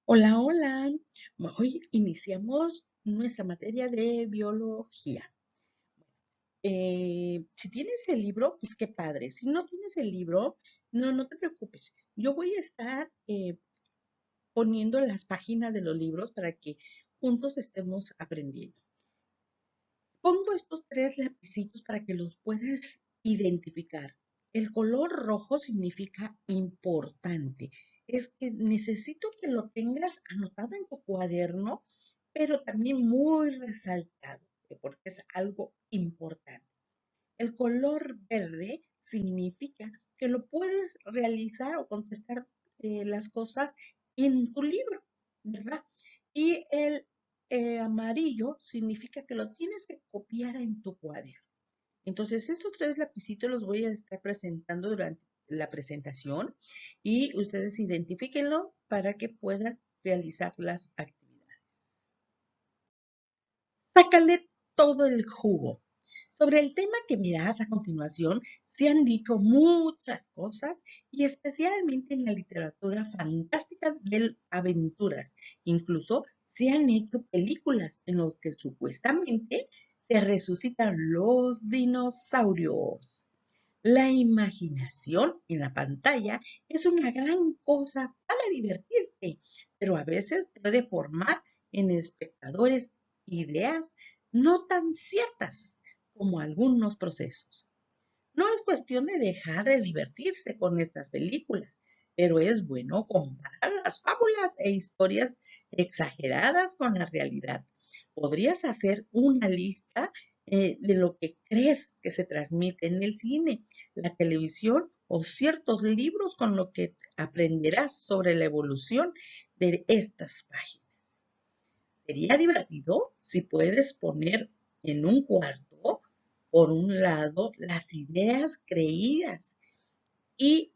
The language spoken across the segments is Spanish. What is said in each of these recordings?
Hola, hola. Hoy iniciamos nuestra materia de biología. Si tienes el libro, pues qué padre. Si no tienes el libro, no te preocupes. Yo voy a estar poniendo las páginas de los libros para que juntos estemos aprendiendo. Pongo estos tres lapicitos para que los puedas identificar. El color rojo significa importante. Es que necesito que lo tengas anotado en tu cuaderno, pero también muy resaltado, porque es algo importante. El color verde significa que lo puedes realizar o contestar las cosas en tu libro, ¿verdad? Y el amarillo significa que lo tienes que copiar en tu cuaderno. Entonces, estos tres lapicitos los voy a estar presentando durante la presentación y ustedes identifíquenlo para que puedan realizar las actividades. Sácale todo el jugo. Sobre el tema que mirás a continuación, se han dicho muchas cosas y especialmente en la literatura fantástica de aventuras. Incluso se han hecho películas en las que supuestamente se resucitan los dinosaurios. La imaginación en la pantalla es una gran cosa para divertirte, pero a veces puede formar en espectadores ideas no tan ciertas como algunos procesos. No es cuestión de dejar de divertirse con estas películas, pero es bueno comparar las fábulas e historias exageradas con la realidad. Podrías hacer una lista de lo que crees que se transmite en el cine, la televisión o ciertos libros con lo que aprenderás sobre la evolución de estas páginas. Sería divertido si puedes poner en un cuarto, por un lado, las ideas creídas y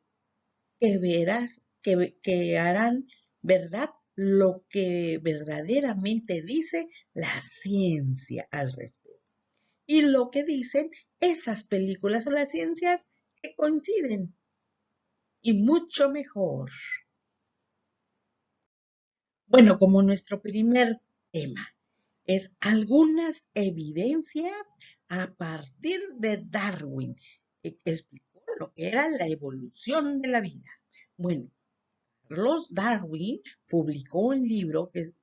que verás que harán verdad lo que verdaderamente dice la ciencia al respecto. Y lo que dicen esas películas o las ciencias que coinciden. Y mucho mejor. Bueno, como nuestro primer tema es algunas evidencias a partir de Darwin, que explicó lo que era la evolución de la vida. Bueno, Carlos Darwin publicó un libro que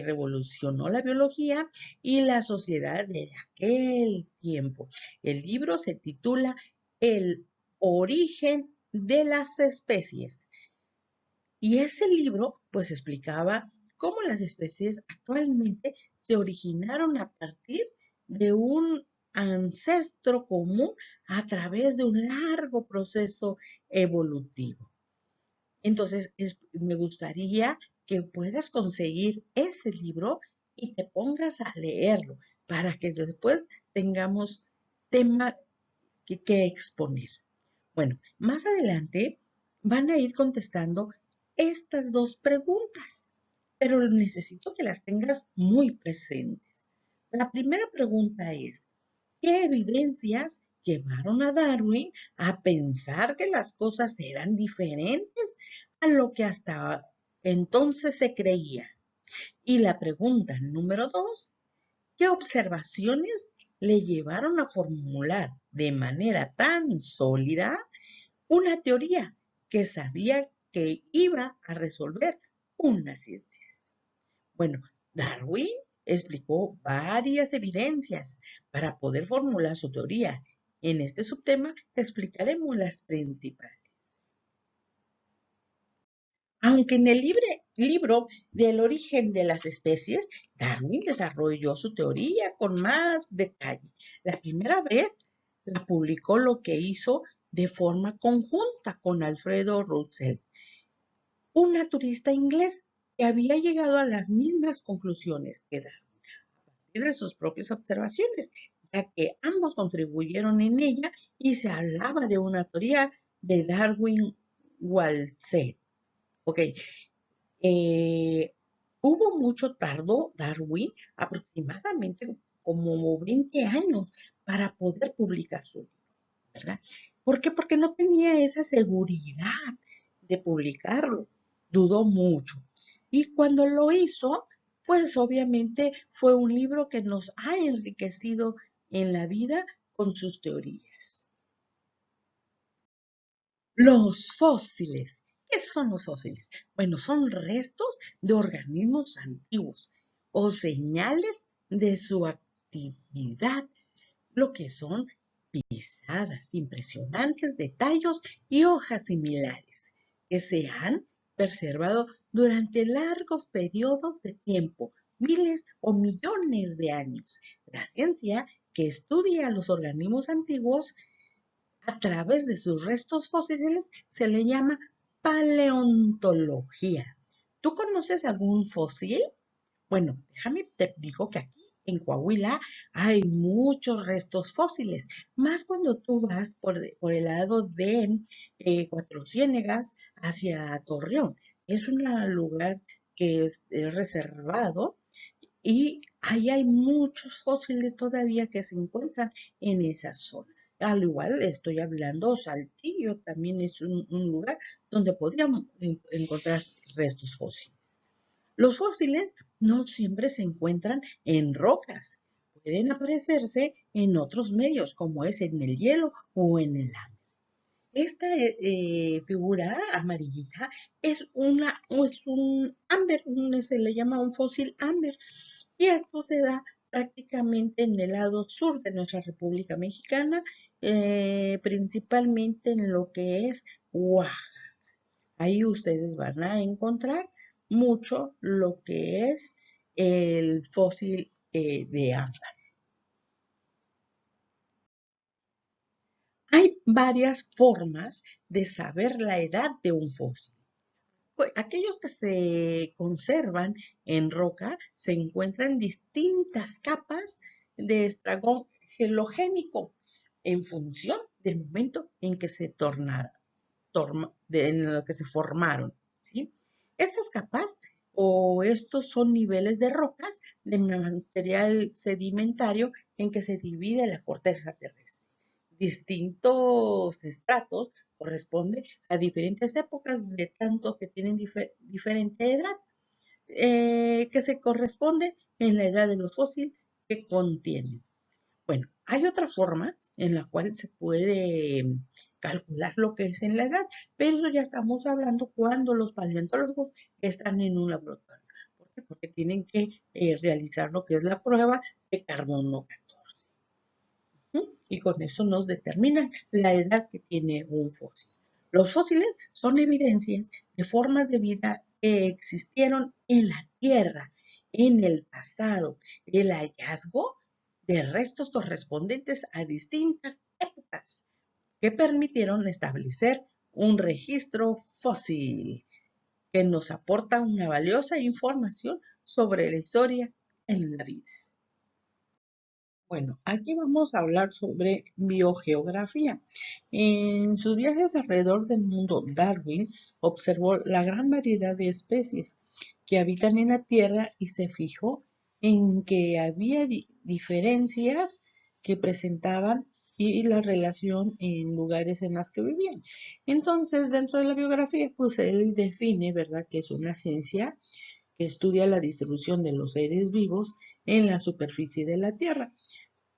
revolucionó la biología y la sociedad de aquel tiempo. El libro se titula El origen de las especies. Y ese libro pues explicaba cómo las especies actualmente se originaron a partir de un ancestro común a través de un largo proceso evolutivo. Entonces, me gustaría que puedas conseguir ese libro y te pongas a leerlo para que después tengamos tema que exponer. Bueno, más adelante van a ir contestando estas dos preguntas, pero necesito que las tengas muy presentes. La primera pregunta es, ¿qué evidencias llevaron a Darwin a pensar que las cosas eran diferentes a lo que hasta entonces se creía? Y la pregunta número dos, ¿qué observaciones le llevaron a formular de manera tan sólida una teoría que sabía que iba a resolver una ciencia? Bueno, Darwin explicó varias evidencias para poder formular su teoría. En este subtema explicaremos las principales. Aunque en el libro del origen de las especies, Darwin desarrolló su teoría con más detalle. La primera vez la publicó lo que hizo de forma conjunta con Alfredo Russell, un naturista inglés que había llegado a las mismas conclusiones que Darwin a partir de sus propias observaciones, ya que ambos contribuyeron en ella y se hablaba de una teoría de Darwin-Walser. Ok, hubo mucho tardó Darwin, aproximadamente como 20 años, para poder publicar su libro, ¿verdad? ¿Por qué? Porque no tenía esa seguridad de publicarlo, dudó mucho. Y cuando lo hizo, pues obviamente fue un libro que nos ha enriquecido en la vida con sus teorías. Los fósiles. ¿Qué son los fósiles? Bueno, son restos de organismos antiguos o señales de su actividad, lo que son pisadas impresionantes de tallos y hojas similares que se han preservado durante largos periodos de tiempo, miles o millones de años. La ciencia que estudia los organismos antiguos a través de sus restos fósiles se le llama paleontología. ¿Tú conoces algún fósil? Bueno, déjame te digo que aquí en Coahuila hay muchos restos fósiles, más cuando tú vas por el lado de Cuatro Ciénegas hacia Torreón. Es un lugar que es reservado y ahí hay muchos fósiles todavía que se encuentran en esa zona. Al igual estoy hablando, Saltillo también es un lugar donde podríamos encontrar restos fósiles. Los fósiles no siempre se encuentran en rocas, pueden aparecerse en otros medios, como es en el hielo o en el agua. Esta figura amarillita es un ámbar, se le llama un fósil ámbar, y esto se da prácticamente en el lado sur de nuestra República Mexicana, principalmente en lo que es Oaxaca. Ahí ustedes van a encontrar mucho lo que es el fósil de ámbar. Hay varias formas de saber la edad de un fósil. Pues, aquellos que se conservan en roca se encuentran distintas capas de estragón gelogénico en función del momento en que en el que se formaron, ¿sí? Estas capas o estos son niveles de rocas de material sedimentario en que se divide la corteza terrestre. Distintos estratos corresponden a diferentes épocas de tanto que tienen diferente edad, que se corresponde en la edad de los fósiles que contienen. Bueno, hay otra forma en la cual se puede calcular lo que es en la edad, pero eso ya estamos hablando cuando los paleontólogos están en un laboratorio. ¿Por qué? Porque tienen que realizar lo que es la prueba de carbono 14. Y con eso nos determinan la edad que tiene un fósil. Los fósiles son evidencias de formas de vida que existieron en la Tierra en el pasado. El hallazgo de restos correspondientes a distintas épocas que permitieron establecer un registro fósil que nos aporta una valiosa información sobre la historia en la vida. Bueno, aquí vamos a hablar sobre biogeografía. En sus viajes alrededor del mundo, Darwin observó la gran variedad de especies que habitan en la Tierra y se fijó en que había diferencias que presentaban y la relación en lugares en los que vivían. Entonces, dentro de la biografía, pues él define, ¿verdad?, que es una ciencia que estudia la distribución de los seres vivos en la superficie de la Tierra.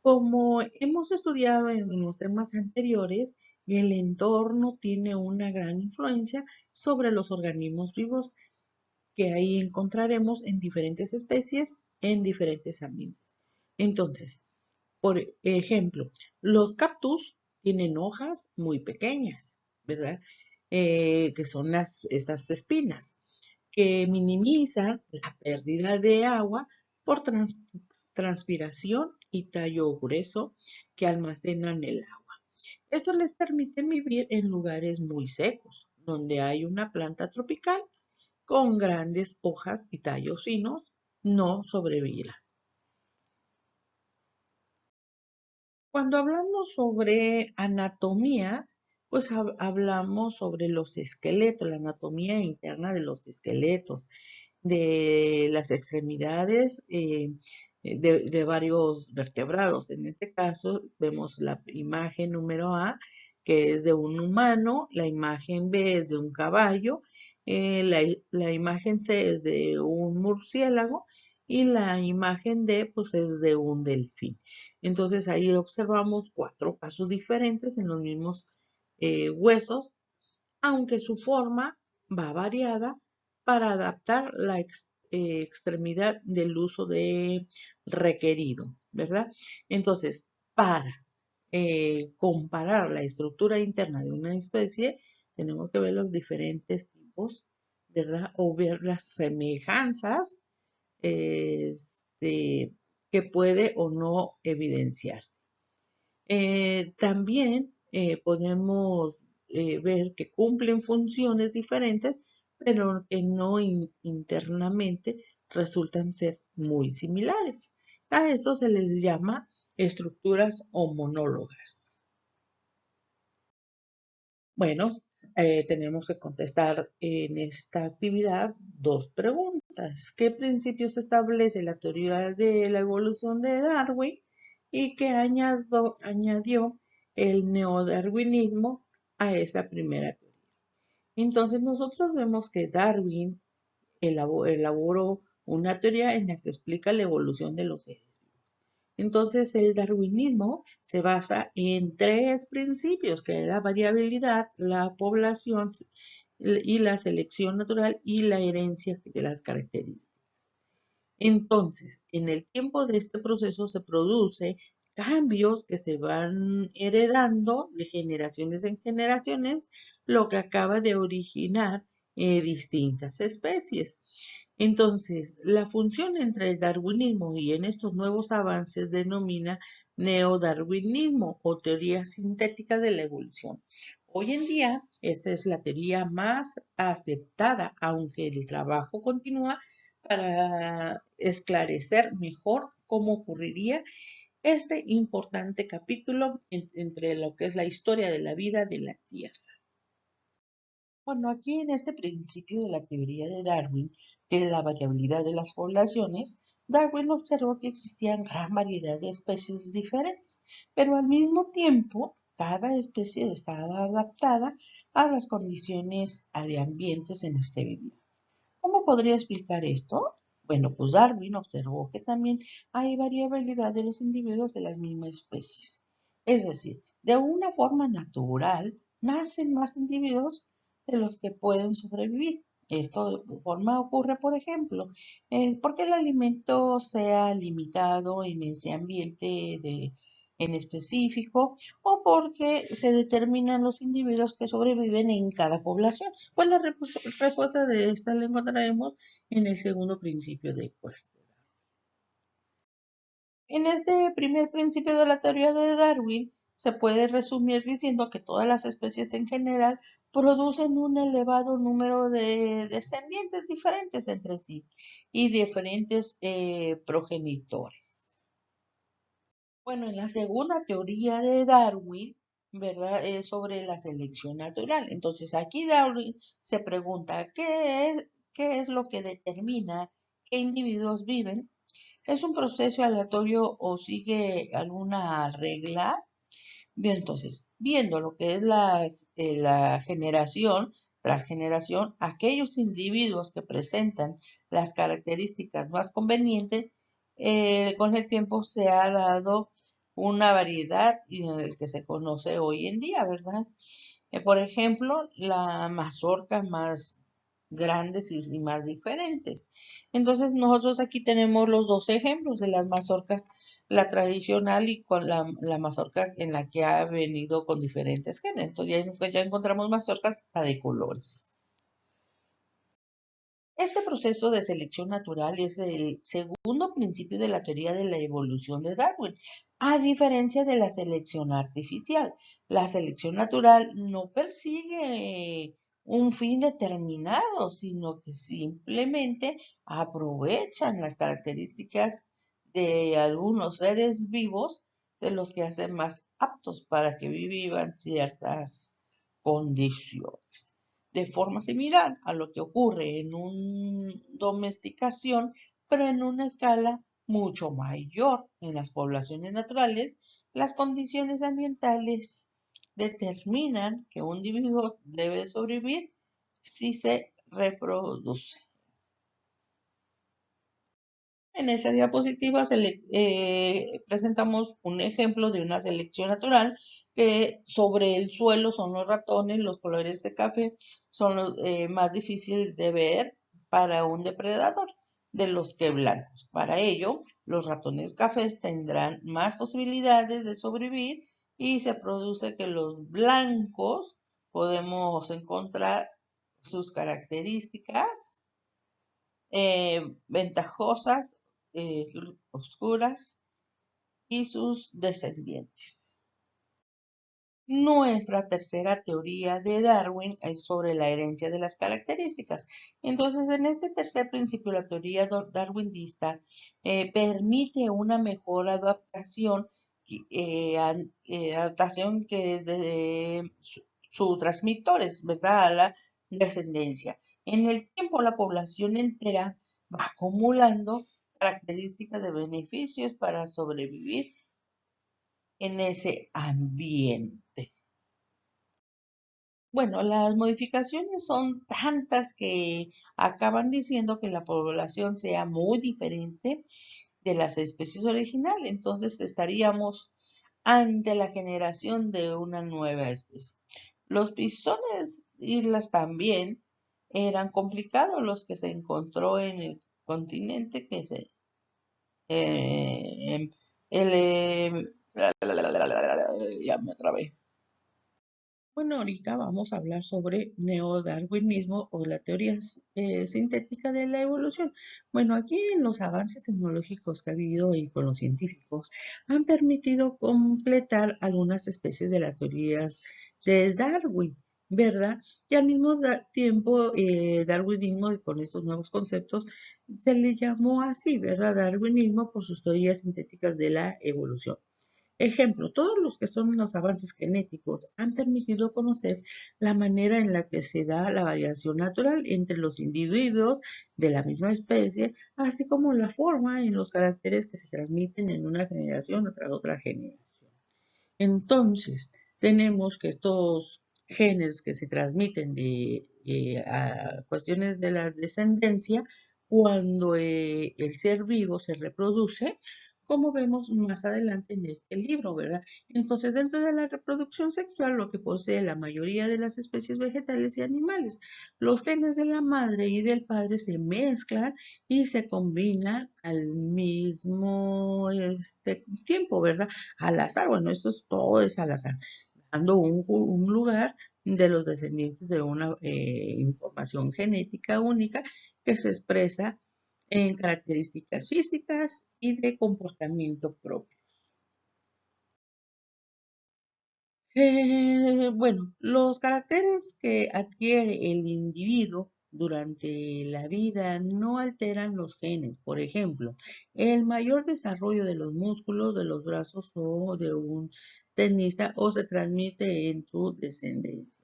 Como hemos estudiado en los temas anteriores, el entorno tiene una gran influencia sobre los organismos vivos que ahí encontraremos en diferentes especies, en diferentes ambientes. Entonces, por ejemplo, los cactus tienen hojas muy pequeñas, ¿verdad? Que son estas espinas, que minimizan la pérdida de agua por transpiración y tallo grueso que almacenan el agua. Esto les permite vivir en lugares muy secos, donde hay una planta tropical con grandes hojas y tallos finos, no sobrevivirá. Cuando hablamos sobre anatomía, pues hablamos sobre los esqueletos, la anatomía interna de los esqueletos, de las extremidades de varios vertebrados. En este caso vemos la imagen número A, que es de un humano, la imagen B es de un caballo La imagen C es de un murciélago y la imagen D pues es de un delfín. Entonces ahí observamos 4 pasos diferentes en los mismos huesos, aunque su forma va variada para adaptar la extremidad del uso de requerido, ¿verdad? Entonces, para comparar la estructura interna de una especie, tenemos que ver los diferentes tipos, ¿verdad? O ver las semejanzas que puede o no evidenciarse. También podemos ver que cumplen funciones diferentes, pero que no internamente resultan ser muy similares. A esto se les llama estructuras homonólogas. Bueno, tenemos que contestar en esta actividad 2 preguntas. ¿Qué principios establece la teoría de la evolución de Darwin y qué añadió el neodarwinismo a esta primera teoría? Entonces nosotros vemos que Darwin elaboró una teoría en la que explica la evolución de los seres. Entonces, el darwinismo se basa en 3 principios, que es la variabilidad, la población y la selección natural y la herencia de las características. Entonces, en el tiempo de este proceso se produce cambios que se van heredando de generaciones en generaciones, lo que acaba de originar distintas especies. Entonces, la función entre el darwinismo y en estos nuevos avances denomina neodarwinismo o teoría sintética de la evolución. Hoy en día, esta es la teoría más aceptada, aunque el trabajo continúa para esclarecer mejor cómo ocurriría este importante capítulo entre lo que es la historia de la vida de la Tierra. Bueno, aquí en este principio de la teoría de Darwin, de la variabilidad de las poblaciones, Darwin observó que existían gran variedad de especies diferentes, pero al mismo tiempo, cada especie estaba adaptada a las condiciones de ambientes en las que vivía. ¿Cómo podría explicar esto? Bueno, pues Darwin observó que también hay variabilidad de los individuos de las mismas especies. Es decir, de una forma natural, nacen más individuos de los que pueden sobrevivir. Esto de forma ocurre, por ejemplo, porque el alimento sea limitado en ese ambiente en específico o porque se determinan los individuos que sobreviven en cada población. Pues la respuesta de esta la encontraremos en el segundo principio de Cuesta. En este primer principio de la teoría de Darwin se puede resumir diciendo que todas las especies en general producen un elevado número de descendientes diferentes entre sí y diferentes progenitores. Bueno, en la segunda teoría de Darwin, ¿verdad? Es sobre la selección natural. Entonces, aquí Darwin se pregunta, qué es lo que determina qué individuos viven? ¿Es un proceso aleatorio o sigue alguna regla? Bien, entonces, viendo lo que es la generación tras generación, aquellos individuos que presentan las características más convenientes, con el tiempo se ha dado una variedad en el que se conoce hoy en día, ¿verdad? Por ejemplo, la mazorca más grandes y más diferentes. Entonces, nosotros aquí tenemos los 2 ejemplos de las mazorcas, la tradicional y con la mazorca en la que ha venido con diferentes genes. Entonces, ya encontramos mazorcas hasta de colores. Este proceso de selección natural es el segundo principio de la teoría de la evolución de Darwin, a diferencia de la selección artificial. La selección natural no persigue un fin determinado, sino que simplemente aprovechan las características de algunos seres vivos de los que hacen más aptos para que vivan ciertas condiciones de forma similar a lo que ocurre en una domesticación, pero en una escala mucho mayor. En las poblaciones naturales, las condiciones ambientales determinan que un individuo debe sobrevivir si se reproduce. En esa diapositiva presentamos un ejemplo de una selección natural que sobre el suelo son los ratones, los colores de café son los más difíciles de ver para un depredador de los que blancos. Para ello, los ratones cafés tendrán más posibilidades de sobrevivir y se produce que los blancos podemos encontrar sus características ventajosas, oscuras y sus descendientes. Nuestra tercera teoría de Darwin es sobre la herencia de las características. Entonces, en este tercer principio, la teoría darwinista permite una mejor adaptación, adaptación que de su transmitores, ¿verdad? A la descendencia. En el tiempo, la población entera va acumulando características de beneficios para sobrevivir en ese ambiente. Bueno, las modificaciones son tantas que acaban diciendo que la población sea muy diferente de las especies originales. Entonces estaríamos ante la generación de una nueva especie. Los pisones islas también eran complicados los que se encontró en el continente que se el ya me trabé. Bueno, ahorita vamos a hablar sobre neodarwinismo o la teoría sintética de la evolución. Bueno, aquí en los avances tecnológicos que ha habido y con los científicos han permitido completar algunas especies de las teorías de Darwin, ¿verdad? Y al mismo tiempo, darwinismo y con estos nuevos conceptos se le llamó así, ¿verdad? Darwinismo por sus teorías sintéticas de la evolución. Ejemplo, todos los que son los avances genéticos han permitido conocer la manera en la que se da la variación natural entre los individuos de la misma especie, así como la forma en los caracteres que se transmiten en una generación tras otra generación. Entonces, tenemos que estos genes que se transmiten a cuestiones de la descendencia, cuando el ser vivo se reproduce, como vemos más adelante en este libro, ¿verdad? Entonces, dentro de la reproducción sexual, lo que posee la mayoría de las especies vegetales y animales, los genes de la madre y del padre se mezclan y se combinan al mismo tiempo, ¿verdad? Al azar, bueno, esto es todo es al azar, dando un lugar de los descendientes de una información genética única que se expresa en características físicas y de comportamiento propio. Bueno, los caracteres que adquiere el individuo durante la vida no alteran los genes. Por ejemplo, el mayor desarrollo de los músculos de los brazos o de un tenista o se transmite en su descendencia.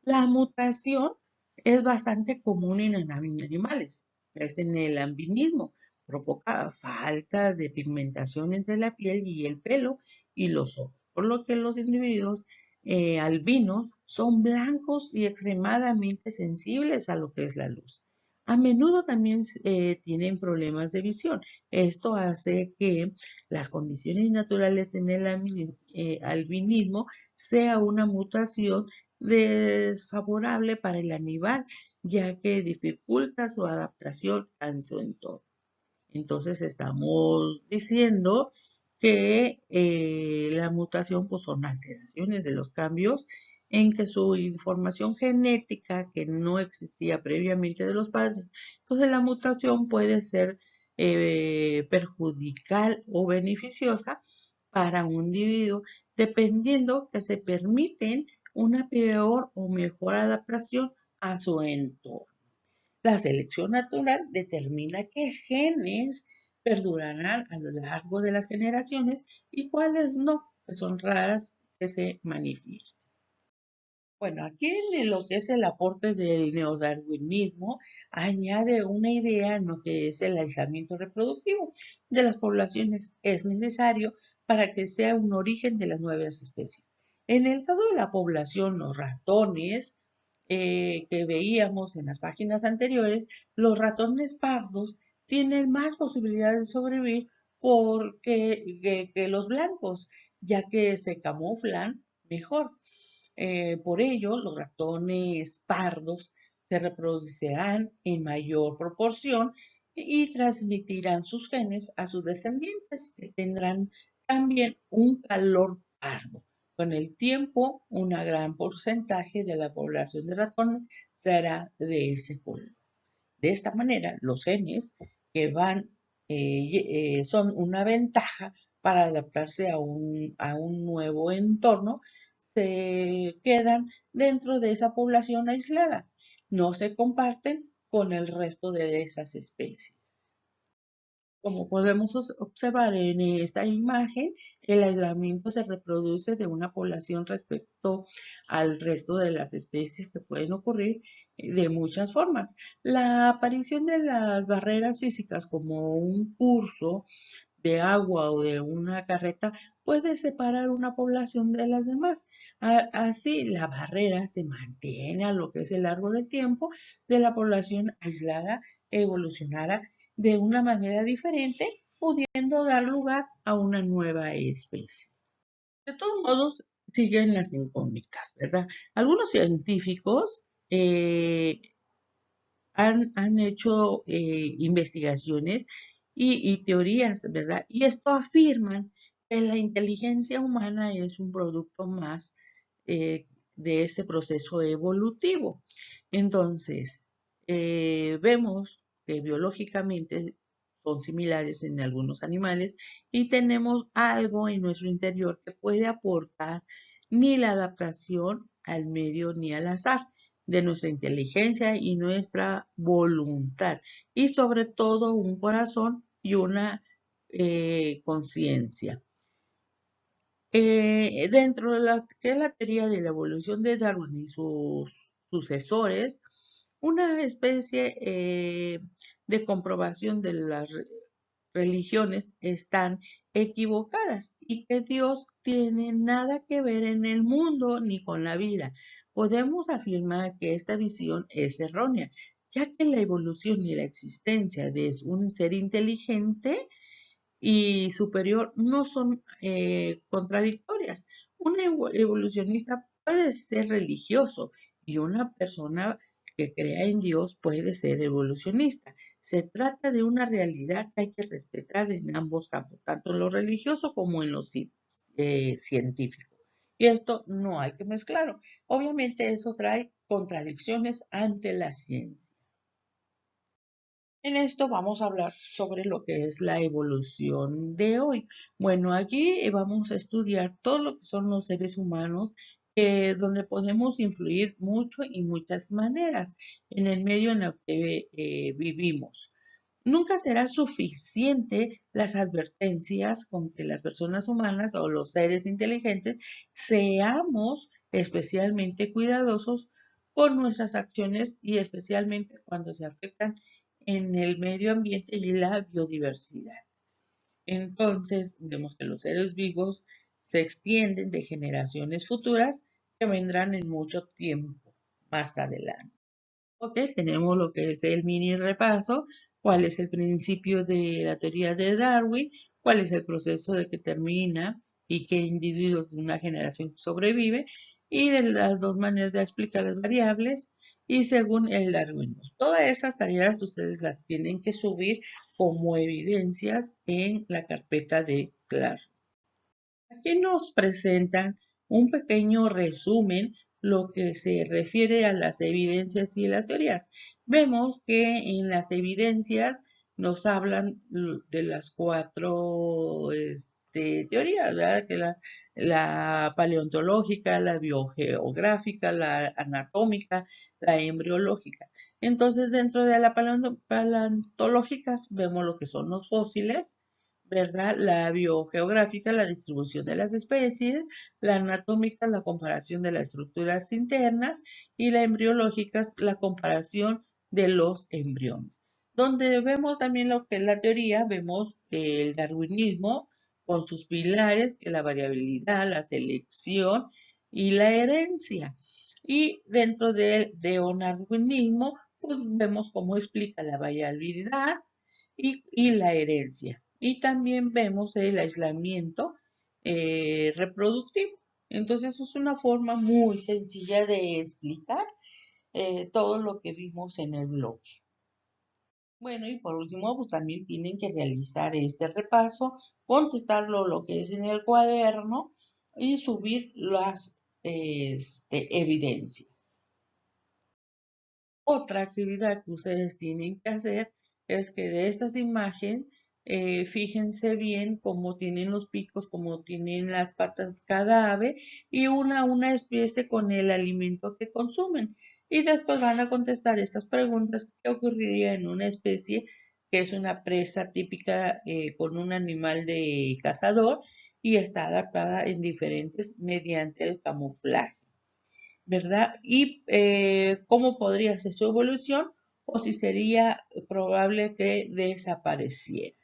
La mutación es bastante común en animales. Es en el albinismo. Provoca falta de pigmentación entre la piel y el pelo y los ojos, por lo que los individuos albinos son blancos y extremadamente sensibles a lo que es la luz. A menudo también tienen problemas de visión. Esto hace que las condiciones naturales en el albinismo sea una mutación desfavorable para el animal, ya que dificulta su adaptación a su entorno. Entonces estamos diciendo que la mutación pues, son alteraciones de los cambios en que su información genética que no existía previamente de los padres. Entonces la mutación puede ser perjudicial o beneficiosa para un individuo dependiendo que se permiten una peor o mejor adaptación a su entorno. La selección natural determina qué genes perdurarán a lo largo de las generaciones y cuáles no, que son raras que se manifiesten. Bueno, aquí en lo que es el aporte del neodarwinismo, añade una idea en lo que es el aislamiento reproductivo de las poblaciones. Es necesario para que sea un origen de las nuevas especies. En el caso de la población, los ratones, que veíamos en las páginas anteriores, los ratones pardos tienen más posibilidades de sobrevivir que los blancos, ya que se camuflan mejor. Por ello, los ratones pardos se reproducirán en mayor proporción y transmitirán sus genes a sus descendientes, que tendrán también un calor pardo. Con el tiempo, un gran porcentaje de la población de ratones será de ese color. De esta manera, los genes que son una ventaja para adaptarse a un nuevo entorno, se quedan dentro de esa población aislada. No se comparten con el resto de esas especies. Como podemos observar en esta imagen, el aislamiento se reproduce de una población respecto al resto de las especies que pueden ocurrir de muchas formas. La aparición de las barreras físicas como un curso de agua o de una carreta puede separar una población de las demás. Así, la barrera se mantiene a lo que es el largo del tiempo de la población aislada evolucionará de una manera diferente, pudiendo dar lugar a una nueva especie. De todos modos, siguen las incógnitas, ¿verdad? Algunos científicos han hecho investigaciones y teorías, ¿verdad? Y esto afirman que la inteligencia humana es un producto más de este proceso evolutivo. Entonces, vemos que biológicamente son similares en algunos animales y tenemos algo en nuestro interior que puede aportar ni la adaptación al medio ni al azar de nuestra inteligencia y nuestra voluntad y sobre todo un corazón y una conciencia. Dentro de que es la teoría de la evolución de Darwin y sus sucesores, una especie de comprobación de las religiones están equivocadas y que Dios tiene nada que ver en el mundo ni con la vida. Podemos afirmar que esta visión es errónea, ya que la evolución y la existencia de un ser inteligente y superior no son contradictorias. Un evolucionista puede ser religioso y una persona que crea en Dios puede ser evolucionista. Se trata de una realidad que hay que respetar en ambos campos, tanto en lo religioso como en lo científico. Y esto no hay que mezclarlo. Obviamente eso trae contradicciones ante la ciencia. En esto vamos a hablar sobre lo que es la evolución de hoy. Bueno, aquí vamos a estudiar todo lo que son los seres humanos, donde podemos influir mucho y muchas maneras en el medio en el que vivimos. Nunca será suficiente las advertencias con que las personas humanas o los seres inteligentes seamos especialmente cuidadosos con nuestras acciones y especialmente cuando se afectan en el medio ambiente y la biodiversidad. Entonces, vemos que los seres vivos se extienden de generaciones futuras que vendrán en mucho tiempo más adelante. Ok, tenemos lo que es el mini repaso, cuál es el principio de la teoría de Darwin, cuál es el proceso de que termina y qué individuos de una generación sobrevive, y de las dos maneras de explicar las variables y según el darwinismo. Todas esas tareas ustedes las tienen que subir como evidencias en la carpeta de Classroom. Aquí nos presentan un pequeño resumen lo que se refiere a las evidencias y las teorías. Vemos que en las evidencias nos hablan de las cuatro teorías, ¿verdad? Que la paleontológica, la biogeográfica, la anatómica, la embriológica. Entonces, dentro de la paleontológicas vemos lo que son los fósiles, ¿verdad? La biogeográfica, la distribución de las especies, la anatómica, la comparación de las estructuras internas y la embriológica, la comparación de los embriones. Donde vemos también lo que es la teoría, vemos el darwinismo con sus pilares, que la variabilidad, la selección y la herencia. Y dentro del neodarwinismo, pues vemos cómo explica la variabilidad y la herencia. Y también vemos el aislamiento reproductivo. Entonces es una forma muy sencilla de explicar todo lo que vimos en el bloque. Bueno, y por último, pues también tienen que realizar este repaso, contestarlo lo que es en el cuaderno y subir las evidencias. Otra actividad que ustedes tienen que hacer es que de estas imágenes, fíjense bien cómo tienen los picos, cómo tienen las patas cada ave y una especie con el alimento que consumen. Y después van a contestar estas preguntas: ¿qué ocurriría en una especie que es una presa típica con un animal de cazador y está adaptada en diferentes mediante el camuflaje? ¿Verdad? Y cómo podría ser su evolución o si sería probable que desapareciera.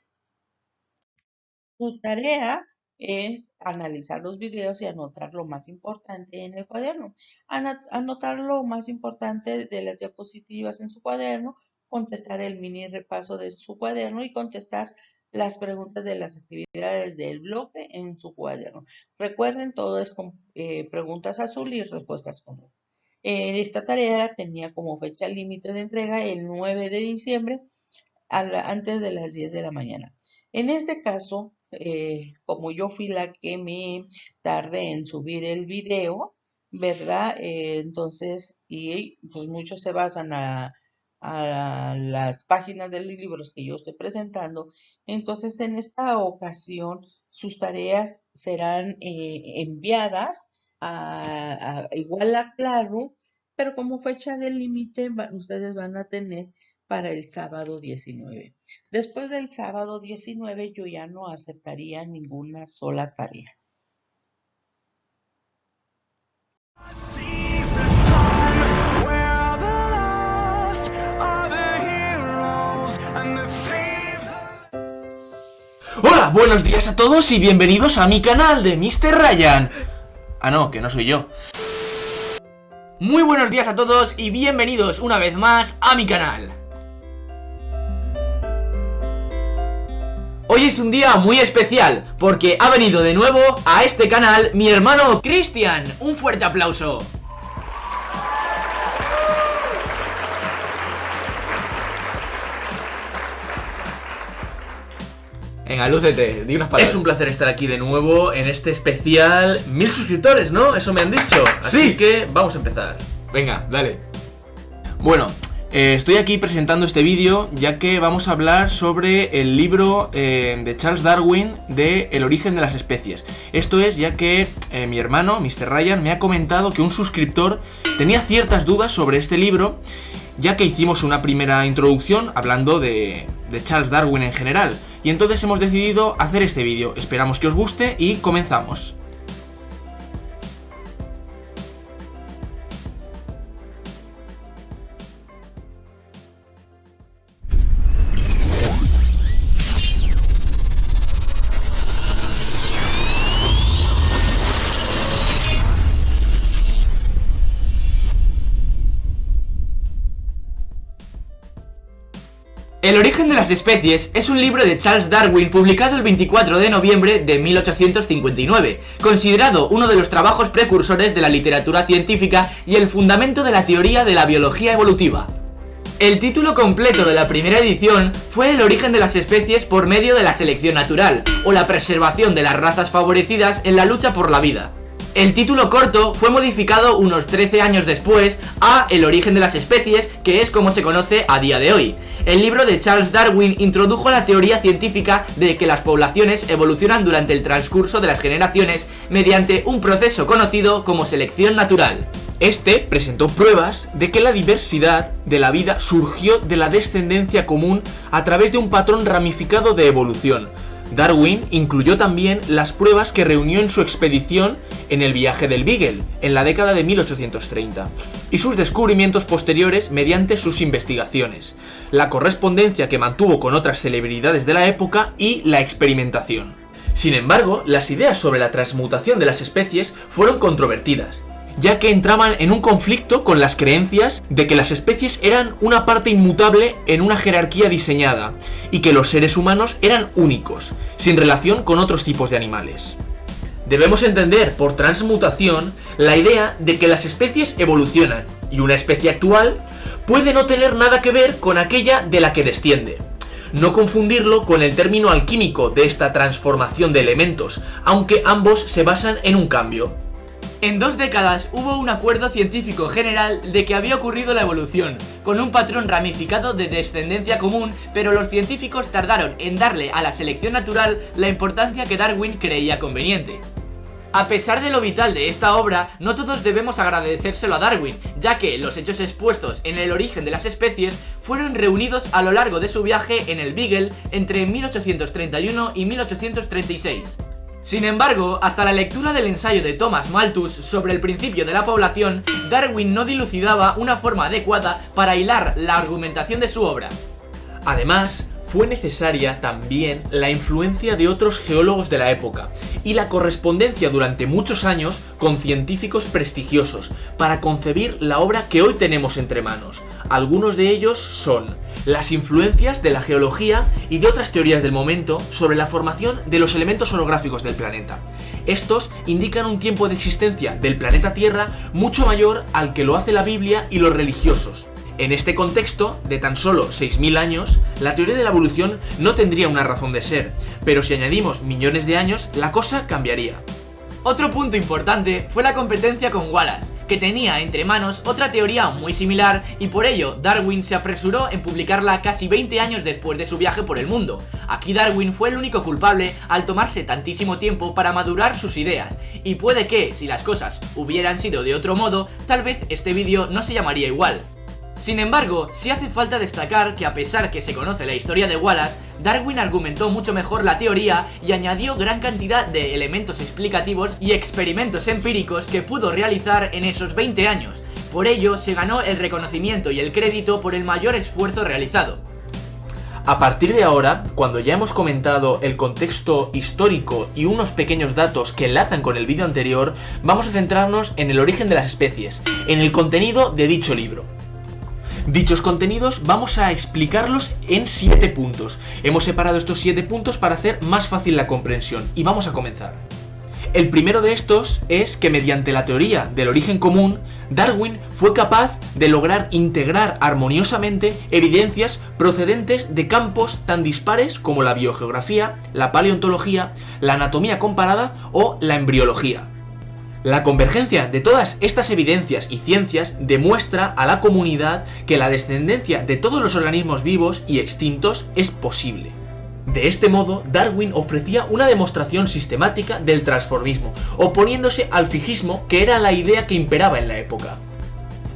Su tarea es analizar los videos y anotar lo más importante en el cuaderno. Anotar lo más importante de las diapositivas en su cuaderno, contestar el mini repaso de su cuaderno y contestar las preguntas de las actividades del bloque en su cuaderno. Recuerden, todo es con preguntas azul y respuestas con rojo. Esta tarea tenía como fecha límite de entrega el 9 de diciembre antes de las 10 de la mañana. En este caso, como yo fui la que me tardé en subir el video, ¿verdad? Entonces, y pues muchos se basan a las páginas de los libros que yo estoy presentando. Entonces, en esta ocasión, sus tareas serán enviadas igual a Classroom, pero como fecha de límite ustedes van a tener para el sábado 19. Después del sábado 19 yo ya no aceptaría ninguna sola tarea. Hola, buenos días a todos y bienvenidos a mi canal de Mr. Ryan. Ah, no, que no soy yo. Muy buenos días a todos y bienvenidos una vez más a mi canal. Hoy es un día muy especial porque ha venido de nuevo a este canal mi hermano Cristian. Un fuerte aplauso. Venga, lúcete, di unas palabras. Es un placer estar aquí de nuevo en este especial 1000 suscriptores, ¿no? Eso me han dicho. Así que vamos a empezar. Venga, dale. Bueno, estoy aquí presentando este vídeo ya que vamos a hablar sobre el libro de Charles Darwin de El origen de las especies. Esto es ya que mi hermano, Mr. Ryan, me ha comentado que un suscriptor tenía ciertas dudas sobre este libro, ya que hicimos una primera introducción hablando de Charles Darwin en general. Y entonces hemos decidido hacer este vídeo. Esperamos que os guste y comenzamos. El origen de las especies es un libro de Charles Darwin publicado el 24 de noviembre de 1859, considerado uno de los trabajos precursores de la literatura científica y el fundamento de la teoría de la biología evolutiva. El título completo de la primera edición fue El origen de las especies por medio de la selección natural, o la preservación de las razas favorecidas en la lucha por la vida. El título corto fue modificado unos 13 años después a El origen de las especies, que es como se conoce a día de hoy. El libro de Charles Darwin introdujo la teoría científica de que las poblaciones evolucionan durante el transcurso de las generaciones mediante un proceso conocido como selección natural. Este presentó pruebas de que la diversidad de la vida surgió de la descendencia común a través de un patrón ramificado de evolución. Darwin incluyó también las pruebas que reunió en su expedición en el viaje del Beagle, en la década de 1830, y sus descubrimientos posteriores mediante sus investigaciones, la correspondencia que mantuvo con otras celebridades de la época y la experimentación. Sin embargo, las ideas sobre la transmutación de las especies fueron controvertidas, ya que entraban en un conflicto con las creencias de que las especies eran una parte inmutable en una jerarquía diseñada y que los seres humanos eran únicos, sin relación con otros tipos de animales. Debemos entender por transmutación la idea de que las especies evolucionan y una especie actual puede no tener nada que ver con aquella de la que desciende. No confundirlo con el término alquímico de esta transformación de elementos, aunque ambos se basan en un cambio. En 2 décadas hubo un acuerdo científico general de que había ocurrido la evolución, con un patrón ramificado de descendencia común, pero los científicos tardaron en darle a la selección natural la importancia que Darwin creía conveniente. A pesar de lo vital de esta obra, no todos debemos agradecérselo a Darwin, ya que los hechos expuestos en El origen de las especies fueron reunidos a lo largo de su viaje en el Beagle entre 1831 y 1836. Sin embargo, hasta la lectura del ensayo de Thomas Malthus sobre el principio de la población, Darwin no dilucidaba una forma adecuada para hilar la argumentación de su obra. Además, fue necesaria también la influencia de otros geólogos de la época y la correspondencia durante muchos años con científicos prestigiosos para concebir la obra que hoy tenemos entre manos. Algunos de ellos son las influencias de la geología y de otras teorías del momento sobre la formación de los elementos orográficos del planeta. Estos indican un tiempo de existencia del planeta Tierra mucho mayor al que lo hace la Biblia y los religiosos. En este contexto, de tan solo 6.000 años, la teoría de la evolución no tendría una razón de ser, pero si añadimos millones de años, la cosa cambiaría. Otro punto importante fue la competencia con Wallace, que tenía entre manos otra teoría muy similar y por ello Darwin se apresuró en publicarla casi 20 años después de su viaje por el mundo. Aquí Darwin fue el único culpable al tomarse tantísimo tiempo para madurar sus ideas, y puede que, si las cosas hubieran sido de otro modo, tal vez este vídeo no se llamaría igual. Sin embargo, sí hace falta destacar que a pesar que se conoce la historia de Wallace, Darwin argumentó mucho mejor la teoría y añadió gran cantidad de elementos explicativos y experimentos empíricos que pudo realizar en esos 20 años. Por ello, se ganó el reconocimiento y el crédito por el mayor esfuerzo realizado. A partir de ahora, cuando ya hemos comentado el contexto histórico y unos pequeños datos que enlazan con el vídeo anterior, vamos a centrarnos en el origen de las especies, en el contenido de dicho libro. Dichos contenidos vamos a explicarlos en 7 puntos. Hemos separado estos 7 puntos para hacer más fácil la comprensión y vamos a comenzar. El primero de estos es que mediante la teoría del origen común, Darwin fue capaz de lograr integrar armoniosamente evidencias procedentes de campos tan dispares como la biogeografía, la paleontología, la anatomía comparada o la embriología. La convergencia de todas estas evidencias y ciencias demuestra a la comunidad que la descendencia de todos los organismos vivos y extintos es posible. De este modo, Darwin ofrecía una demostración sistemática del transformismo, oponiéndose al fijismo que era la idea que imperaba en la época.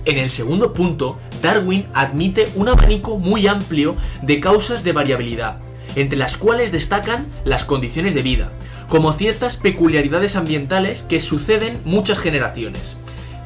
En el segundo punto, Darwin admite un abanico muy amplio de causas de variabilidad, entre las cuales destacan las condiciones de vida, como ciertas peculiaridades ambientales que suceden muchas generaciones.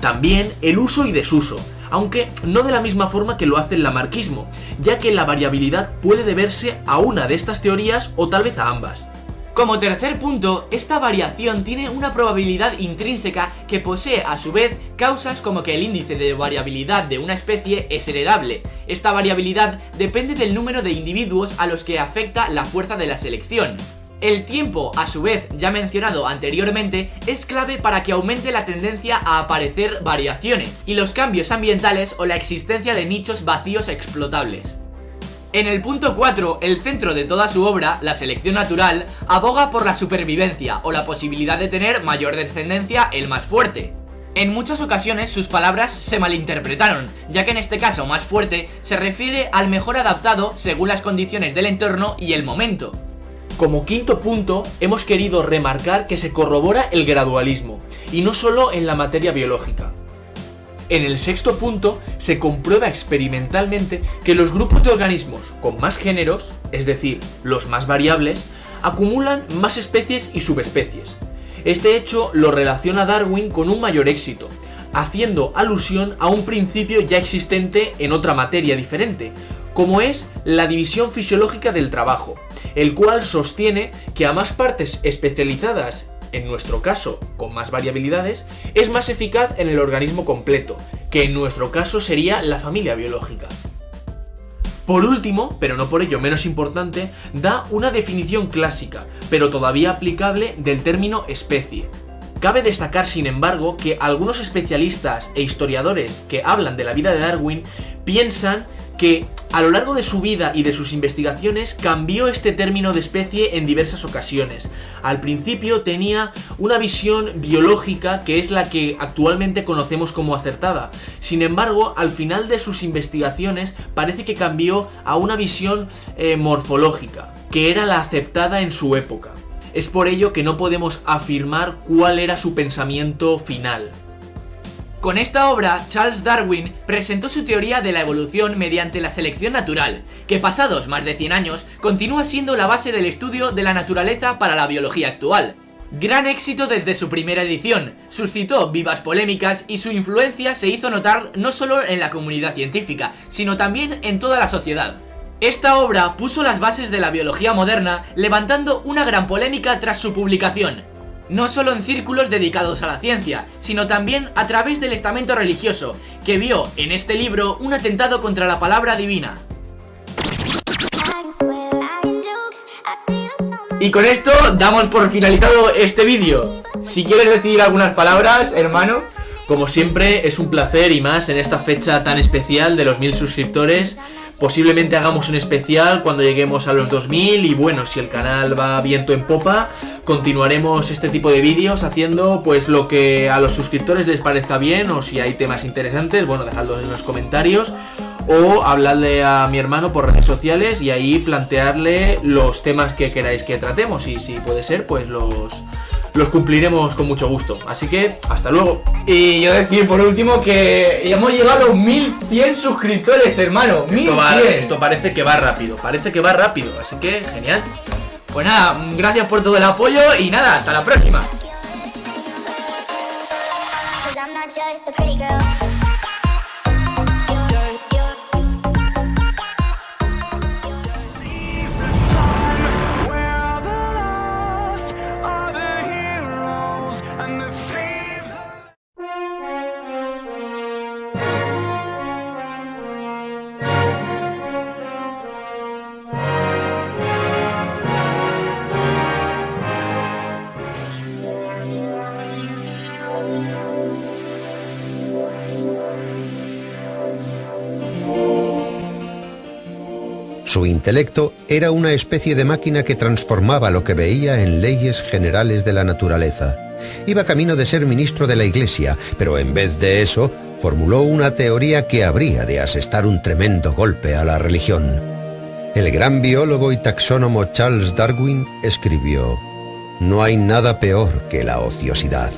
También el uso y desuso, aunque no de la misma forma que lo hace el lamarckismo, ya que la variabilidad puede deberse a una de estas teorías o tal vez a ambas. Como tercer punto, esta variación tiene una probabilidad intrínseca que posee a su vez causas como que el índice de variabilidad de una especie es heredable. Esta variabilidad depende del número de individuos a los que afecta la fuerza de la selección. El tiempo, a su vez ya mencionado anteriormente, es clave para que aumente la tendencia a aparecer variaciones y los cambios ambientales o la existencia de nichos vacíos explotables. En el punto 4, el centro de toda su obra, la selección natural, aboga por la supervivencia o la posibilidad de tener mayor descendencia el más fuerte. En muchas ocasiones sus palabras se malinterpretaron, ya que en este caso más fuerte se refiere al mejor adaptado según las condiciones del entorno y el momento. Como quinto punto, hemos querido remarcar que se corrobora el gradualismo, y no solo en la materia biológica. En el sexto punto, se comprueba experimentalmente que los grupos de organismos con más géneros, es decir, los más variables, acumulan más especies y subespecies. Este hecho lo relaciona Darwin con un mayor éxito, haciendo alusión a un principio ya existente en otra materia diferente, como es la división fisiológica del trabajo, el cual sostiene que a más partes especializadas en nuestro caso con más variabilidades, es más eficaz en el organismo completo, que en nuestro caso sería la familia biológica. Por último, pero no por ello menos importante, da una definición clásica, pero todavía aplicable, del término especie. Cabe destacar, sin embargo, que algunos especialistas e historiadores que hablan de la vida de Darwin piensan que a lo largo de su vida y de sus investigaciones cambió este término de especie en diversas ocasiones. Al principio tenía una visión biológica que es la que actualmente conocemos como acertada. Sin embargo, al final de sus investigaciones parece que cambió a una visión morfológica, que era la aceptada en su época. Es por ello que no podemos afirmar cuál era su pensamiento final. Con esta obra, Charles Darwin presentó su teoría de la evolución mediante la selección natural, que pasados más de 100 años continúa siendo la base del estudio de la naturaleza para la biología actual. Gran éxito desde su primera edición, suscitó vivas polémicas y su influencia se hizo notar no solo en la comunidad científica, sino también en toda la sociedad. Esta obra puso las bases de la biología moderna, levantando una gran polémica tras su publicación. No solo en círculos dedicados a la ciencia, sino también a través del estamento religioso, que vio en este libro un atentado contra la palabra divina. Y con esto damos por finalizado este vídeo. Si quieres decir algunas palabras, hermano. Como siempre, es un placer, y más en esta fecha tan especial de los 1000 suscriptores. Posiblemente hagamos un especial cuando lleguemos a los 2000 y bueno, si el canal va viento en popa, continuaremos este tipo de vídeos haciendo pues lo que a los suscriptores les parezca bien, o si hay temas interesantes, bueno, dejadlos en los comentarios, o hablarle a mi hermano por redes sociales y ahí plantearle los temas que queráis que tratemos, y si puede ser, pues los cumpliremos con mucho gusto. Así que, hasta luego. Y yo decir por último que hemos llegado a los 1100 suscriptores, hermano. 1100. Esto parece que va rápido, así que genial. Pues nada, gracias por todo el apoyo y nada, hasta la próxima. Su intelecto era una especie de máquina que transformaba lo que veía en leyes generales de la naturaleza. Iba camino de ser ministro de la Iglesia, pero en vez de eso, formuló una teoría que habría de asestar un tremendo golpe a la religión. El gran biólogo y taxónomo Charles Darwin escribió: "No hay nada peor que la ociosidad".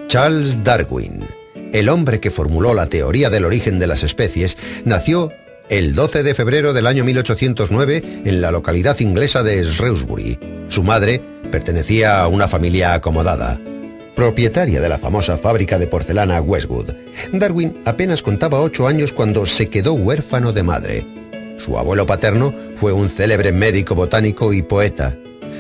Charles Darwin, el hombre que formuló la teoría del origen de las especies, nació el 12 de febrero del año 1809 en la localidad inglesa de Shrewsbury. Su madre pertenecía a una familia acomodada, propietaria de la famosa fábrica de porcelana Westwood. Darwin apenas contaba 8 años cuando se quedó huérfano de madre. Su abuelo paterno fue un célebre médico botánico y poeta.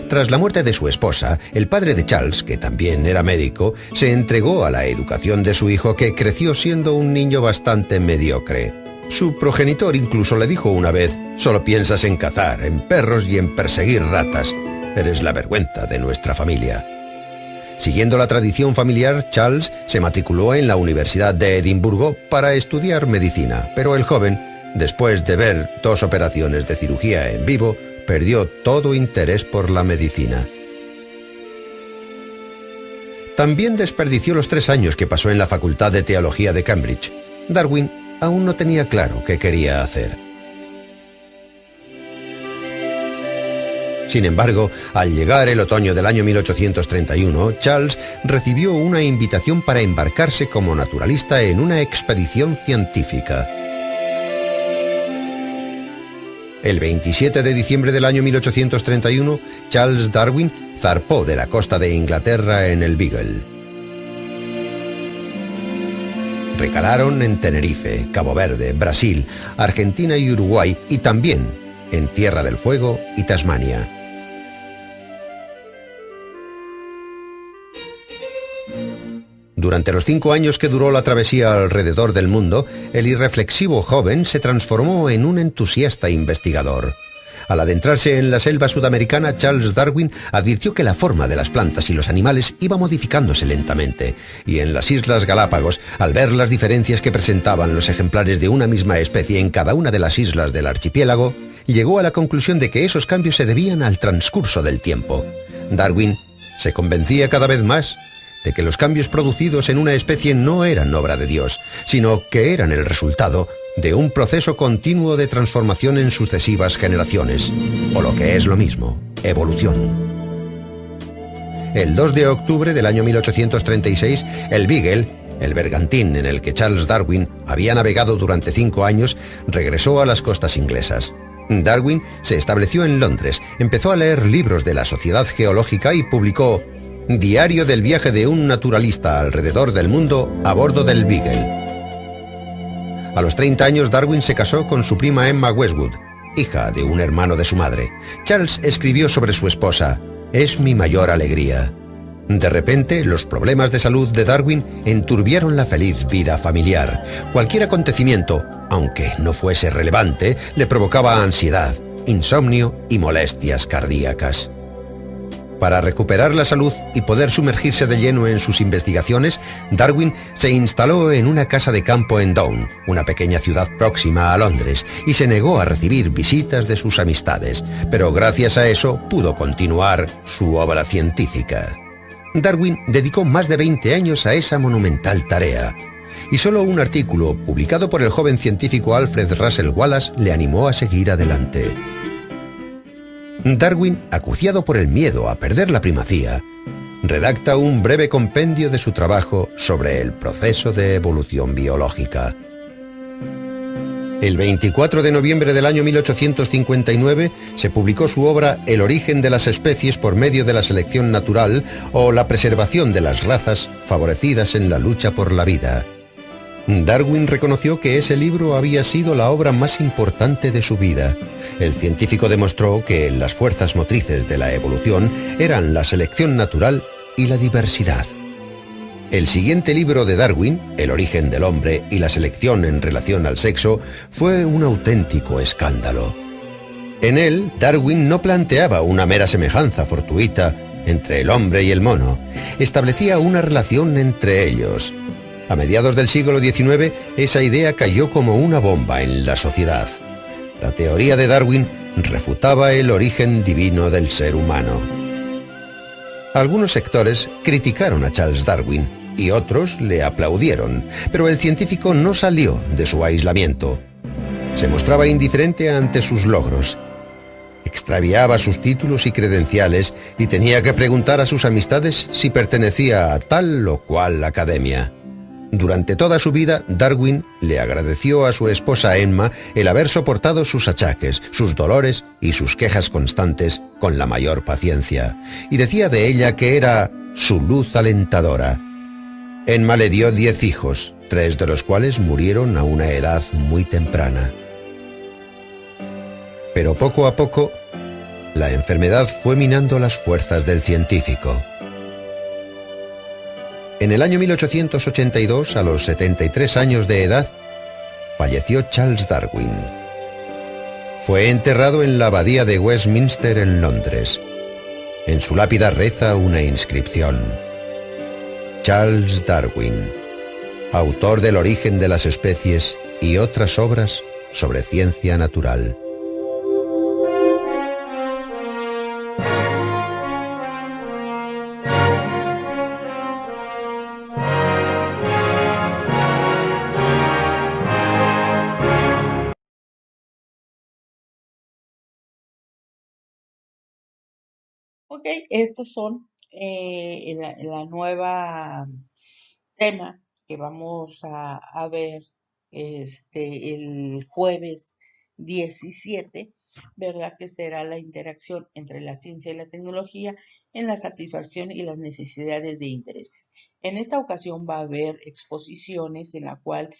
Tras la muerte de su esposa, el padre de Charles, que también era médico, se entregó a la educación de su hijo, que creció siendo un niño bastante mediocre. Su progenitor incluso le dijo una vez: "Solo piensas en cazar, en perros y en perseguir ratas. Eres la vergüenza de nuestra familia". Siguiendo la tradición familiar, Charles se matriculó en la Universidad de Edimburgo para estudiar medicina, pero el joven, después de ver 2 operaciones de cirugía en vivo, perdió todo interés por la medicina. También desperdició los 3 años que pasó en la Facultad de Teología de Cambridge. Darwin aún no tenía claro qué quería hacer. Sin embargo, al llegar el otoño del año 1831, Charles recibió una invitación para embarcarse como naturalista en una expedición científica. El 27 de diciembre del año 1831, Charles Darwin zarpó de la costa de Inglaterra en el Beagle. Recalaron en Tenerife, Cabo Verde, Brasil, Argentina y Uruguay, y también en Tierra del Fuego y Tasmania. Durante los 5 años que duró la travesía alrededor del mundo, el irreflexivo joven se transformó en un entusiasta investigador. Al adentrarse en la selva sudamericana, Charles Darwin advirtió que la forma de las plantas y los animales iba modificándose lentamente, y en las Islas Galápagos, al ver las diferencias que presentaban los ejemplares de una misma especie en cada una de las islas del archipiélago, llegó a la conclusión de que esos cambios se debían al transcurso del tiempo. Darwin se convencía cada vez más de que los cambios producidos en una especie no eran obra de Dios, sino que eran el resultado de un proceso continuo de transformación en sucesivas generaciones, o lo que es lo mismo, evolución. El 2 de octubre del año 1836, el Beagle, el bergantín en el que Charles Darwin había navegado durante 5 años, regresó a las costas inglesas. Darwin se estableció en Londres, empezó a leer libros de la Sociedad Geológica y publicó Diario del viaje de un naturalista alrededor del mundo a bordo del Beagle. A los 30 años, Darwin se casó con su prima Emma Westwood, hija de un hermano de su madre. Charles escribió sobre su esposa: «Es mi mayor alegría». De repente, los problemas de salud de Darwin enturbiaron la feliz vida familiar. Cualquier acontecimiento, aunque no fuese relevante, le provocaba ansiedad, insomnio y molestias cardíacas. Para recuperar la salud y poder sumergirse de lleno en sus investigaciones, Darwin se instaló en una casa de campo en Down, una pequeña ciudad próxima a Londres, y se negó a recibir visitas de sus amistades, pero gracias a eso pudo continuar su obra científica. Darwin dedicó más de 20 años a esa monumental tarea, y solo un artículo publicado por el joven científico Alfred Russel Wallace le animó a seguir adelante. Darwin, acuciado por el miedo a perder la primacía, redacta un breve compendio de su trabajo sobre el proceso de evolución biológica. El 24 de noviembre del año 1859 se publicó su obra El origen de las especies por medio de la selección natural o la preservación de las razas favorecidas en la lucha por la vida. Darwin reconoció que ese libro había sido la obra más importante de su vida. El científico demostró que las fuerzas motrices de la evolución eran la selección natural y la diversidad. El siguiente libro de Darwin, El origen del hombre y la selección en relación al sexo, fue un auténtico escándalo. En él, Darwin no planteaba una mera semejanza fortuita entre el hombre y el mono, establecía una relación entre ellos. A mediados del siglo XIX, esa idea cayó como una bomba en la sociedad. La teoría de Darwin refutaba el origen divino del ser humano. Algunos sectores criticaron a Charles Darwin y otros le aplaudieron, pero el científico no salió de su aislamiento. Se mostraba indiferente ante sus logros. Extraviaba sus títulos y credenciales y tenía que preguntar a sus amistades si pertenecía a tal o cual academia. Durante toda su vida, Darwin le agradeció a su esposa Emma el haber soportado sus achaques, sus dolores y sus quejas constantes con la mayor paciencia, y decía de ella que era su luz alentadora. Emma le dio 10 hijos, 3 de los cuales murieron a una edad muy temprana. Pero poco a poco, la enfermedad fue minando las fuerzas del científico. En el año 1882, a los 73 años de edad, falleció Charles Darwin. Fue enterrado en la abadía de Westminster en Londres. En su lápida reza una inscripción: Charles Darwin, autor del origen de las especies y otras obras sobre ciencia natural. Ok, estos son la nueva tema que vamos a ver el jueves 17, ¿verdad? Que será la interacción entre la ciencia y la tecnología en la satisfacción y las necesidades de intereses. En esta ocasión va a haber exposiciones en la cual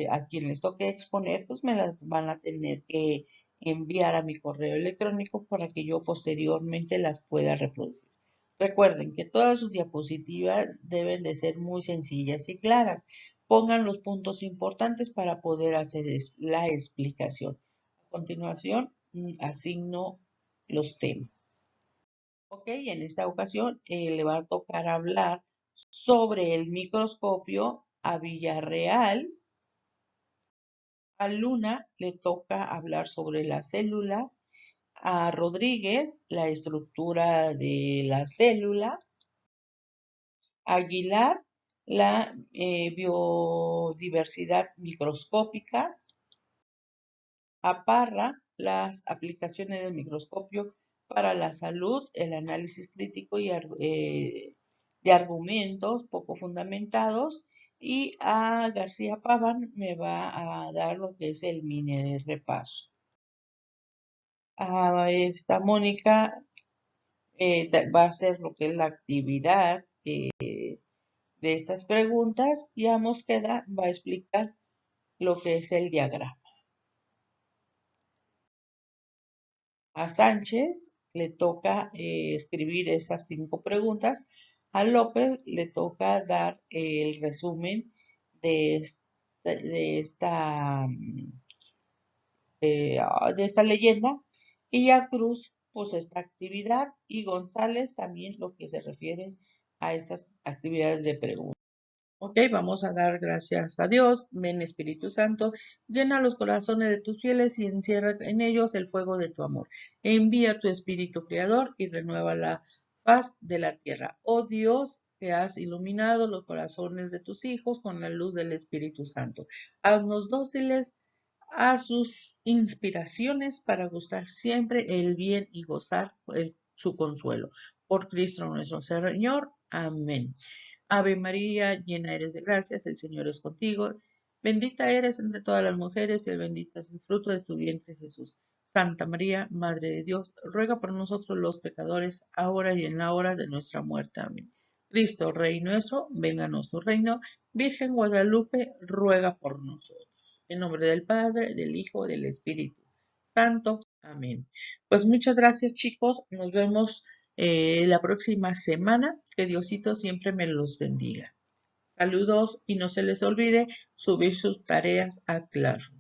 a quien les toque exponer, pues me las van a tener que enviar a mi correo electrónico para que yo posteriormente las pueda reproducir. Recuerden que todas sus diapositivas deben de ser muy sencillas y claras. Pongan los puntos importantes para poder hacer la explicación. A continuación, asigno los temas. Ok, en esta ocasión le va a tocar hablar sobre el microscopio a Villarreal. A Luna le toca hablar sobre la célula. A Rodríguez, la estructura de la célula. A Aguilar, la biodiversidad microscópica. A Parra, las aplicaciones del microscopio para la salud, el análisis crítico y de argumentos poco fundamentados. Y a García Paván me va a dar lo que es el mini repaso. A esta Mónica va a hacer lo que es la actividad de estas preguntas, y a Mosqueda va a explicar lo que es el diagrama. A Sánchez le toca escribir esas 5 preguntas. A López le toca dar el resumen de esta leyenda, y a Cruz pues esta actividad, y González también lo que se refiere a estas actividades de preguntas. Ok, vamos a dar gracias a Dios. Ven Espíritu Santo, llena los corazones de tus fieles y encierra en ellos el fuego de tu amor. Envía tu Espíritu Creador y renueva la paz de la tierra. Oh Dios, que has iluminado los corazones de tus hijos con la luz del Espíritu Santo. Haznos dóciles a sus inspiraciones para gustar siempre el bien y gozar su consuelo. Por Cristo nuestro Señor. Amén. Ave María, llena eres de gracias, el Señor es contigo. Bendita eres entre todas las mujeres y el bendito es el fruto de tu vientre, Jesús. Santa María, Madre de Dios, ruega por nosotros los pecadores, ahora y en la hora de nuestra muerte. Amén. Cristo, Rey nuestro, vénganos tu reino. Virgen Guadalupe, ruega por nosotros. En nombre del Padre, del Hijo, del Espíritu Santo. Amén. Pues muchas gracias, chicos. Nos vemos la próxima semana. Que Diosito siempre me los bendiga. Saludos, y no se les olvide subir sus tareas a Classroom.